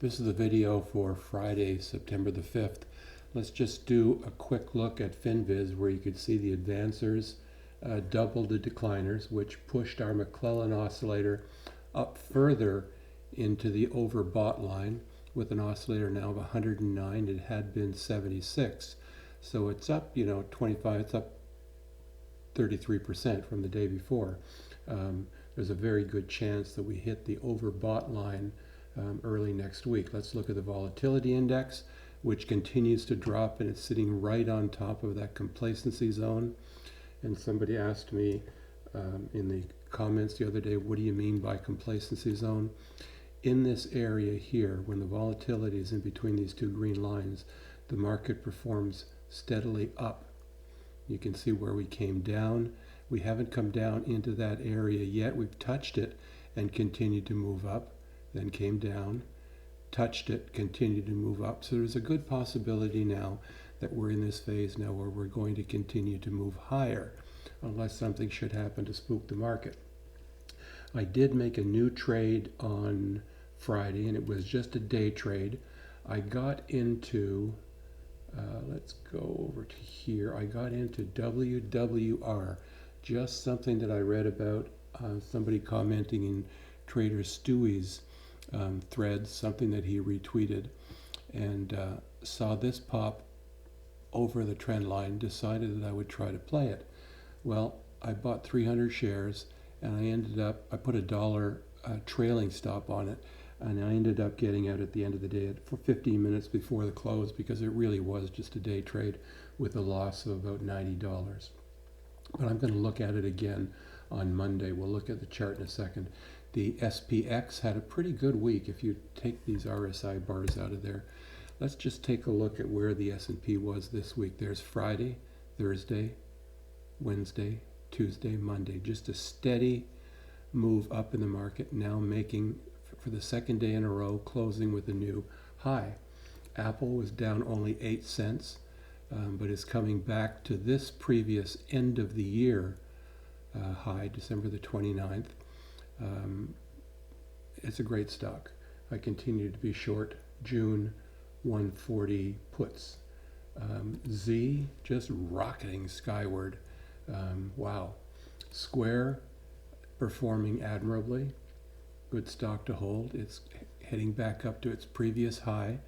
This is the video for Friday, September the 5th. Let's just do a quick look at Finviz where you could see the advancers doubled the decliners, which pushed our McClellan oscillator up further into the overbought line with an oscillator now of 109. It had been 76. So it's up, 25, it's up 33% from the day before. There's a very good chance that we hit the overbought line early next week. Let's look at the volatility index, which continues to drop, and it's sitting right on top of that complacency zone. And somebody asked me in the comments the other day, what do you mean by complacency zone? In this area here, when the volatility is in between these two green lines, the market performs steadily up. You can see where we came down. We haven't come down into that area yet. We've touched it and continued to move up, then came down, touched it, continued to move up. So there's a good possibility now that we're in this phase now where we're going to continue to move higher unless something should happen to spook the market. I did make a new trade on Friday, and it was just a day trade. I got into, let's go over to here. I got into WWR, just something that I read about, somebody commenting in Trader Stewie's threads, something that he retweeted, and saw this pop over the trend line, decided that I would try to play it. Well, I bought 300 shares, and I put $1 trailing stop on it, and I ended up getting out at the end of the day for 15 minutes before the close, because it really was just a day trade with a loss of about $90. But I'm going to look at it again on Monday. We'll look at the chart in a second. The SPX had a pretty good week if you take these RSI bars out of there. Let's just take a look at where the S&P was this week. There's Friday, Thursday, Wednesday, Tuesday, Monday. Just a steady move up in the market, now making, for the second day in a row, closing with a new high. Apple was down only 8 cents, but is coming back to this previous end of the year high, December the 29th. It's a great stock. I continue to be short June 140 puts. Z just rocketing skyward. Wow. Square performing admirably. Good stock to hold. It's heading back up to its previous high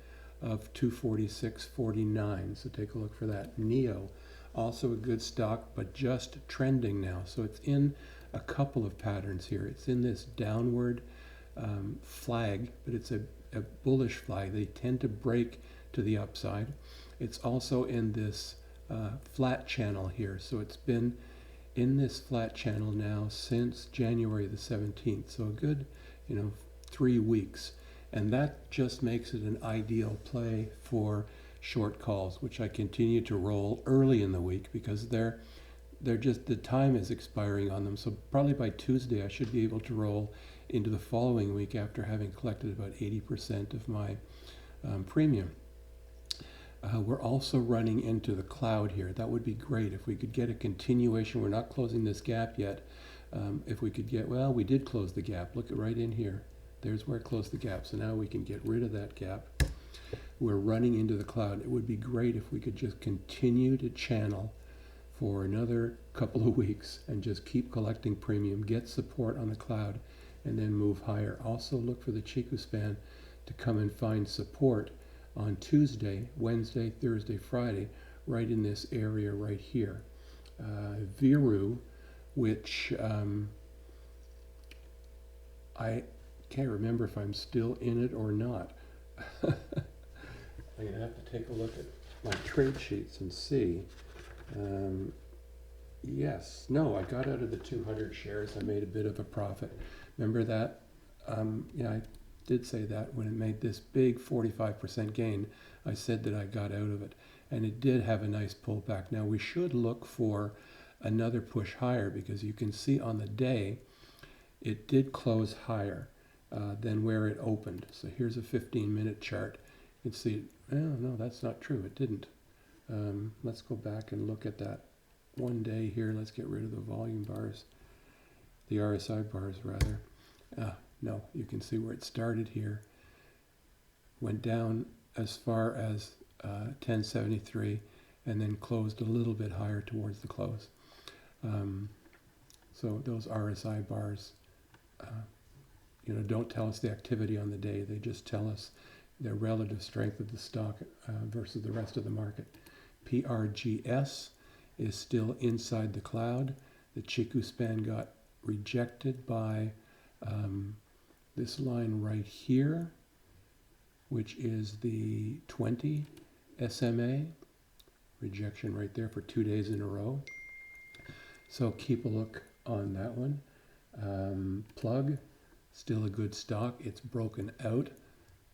of 246.49. So take a look for that. NIO, also a good stock, but just trending now. So it's in a couple of patterns here. It's in this downward flag, but it's a bullish flag. They tend to break to the upside. It's also in this flat channel here. So it's been in this flat channel now since January the 17th. So a good, 3 weeks. And that just makes it an ideal play for short calls, which I continue to roll early in the week because they're just, the time is expiring on them. So probably by Tuesday I should be able to roll into the following week after having collected about 80% of my premium. We're also running into the cloud here. That would be great if we could get a continuation. We're not closing this gap yet. If we could get, well, we did close the gap. Look at right in here. There's where it closed the gap. So now we can get rid of that gap. We're running into the cloud. It would be great if we could just continue to channel for another couple of weeks and just keep collecting premium, get support on the cloud, and then move higher. Also look for the Chiku span to come and find support on Tuesday, Wednesday, Thursday, Friday, right in this area right here. VERU, which I can't remember if I'm still in it or not. I'm going to have to take a look at my trade sheets and see. Yes, no, I got out of the 200 shares. I made a bit of a profit. Remember that? I did say that when it made this big 45% gain, I said that I got out of it. And it did have a nice pullback. Now we should look for another push higher because you can see on the day, it did close higher than where it opened. So here's a 15-minute chart. You can see, oh, no, that's not true. It didn't. Let's go back and look at that one day here. Let's get rid of the volume bars, the RSI bars rather. No, you can see where it started here. went down as far as 1073, and then closed a little bit higher towards the close. So those RSI bars, don't tell us the activity on the day. They just tell us the relative strength of the stock versus the rest of the market. PRGS is still inside the cloud. The Chiku span got rejected by this line right here, which is the 20 SMA. Rejection right there for 2 days in a row. So keep a look on that one. Plug, still a good stock. It's broken out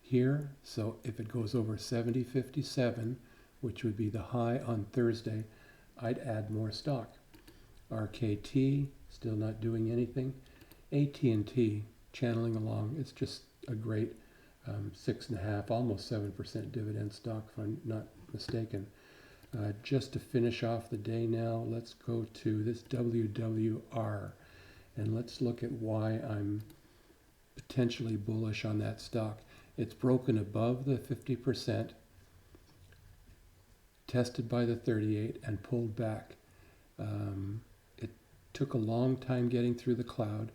here. So if it goes over 70.57, which would be the high on Thursday, I'd add more stock. RKT, still not doing anything. AT&T, channeling along. It's just a great 6.5%, almost 7% dividend stock, if I'm not mistaken. Just to finish off the day now, let's go to this WWR, and let's look at why I'm potentially bullish on that stock. It's broken above the 50%, tested by the 38, and pulled back. It took a long time getting through the cloud,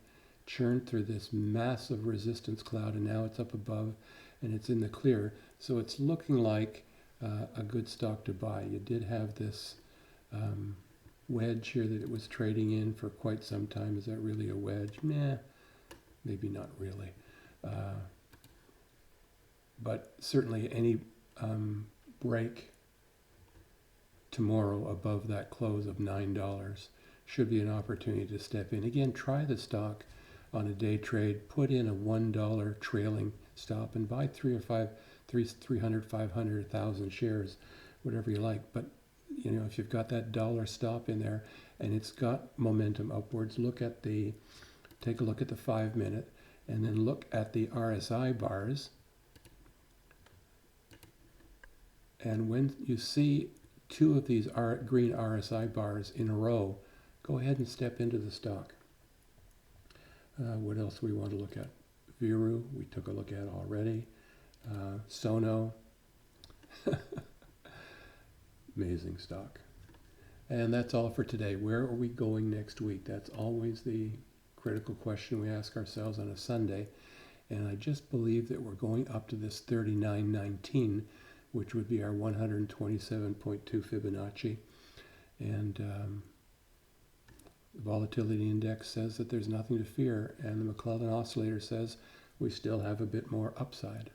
churned through this massive resistance cloud, and now it's up above, and it's in the clear. So it's looking like a good stock to buy. You did have this wedge here that it was trading in for quite some time. Is that really a wedge? Nah, maybe not really. But certainly any break tomorrow above that close of $9 should be an opportunity to step in. Again, try the stock on a day trade, put in a $1 trailing stop and buy 300, 500, 1,000 shares, whatever you like. But if you've got that dollar stop in there and it's got momentum upwards, take a look at the 5-minute, and then look at the RSI bars. And when you see two of these green RSI bars in a row, go ahead and step into the stock. What else do we want to look at? VERU, we took a look at already. SONO, amazing stock. And that's all for today. Where are we going next week? That's always the critical question we ask ourselves on a Sunday. And I just believe that we're going up to this 39.19, which would be our 127.2 Fibonacci. And the volatility index says that there's nothing to fear, and the McClellan oscillator says we still have a bit more upside.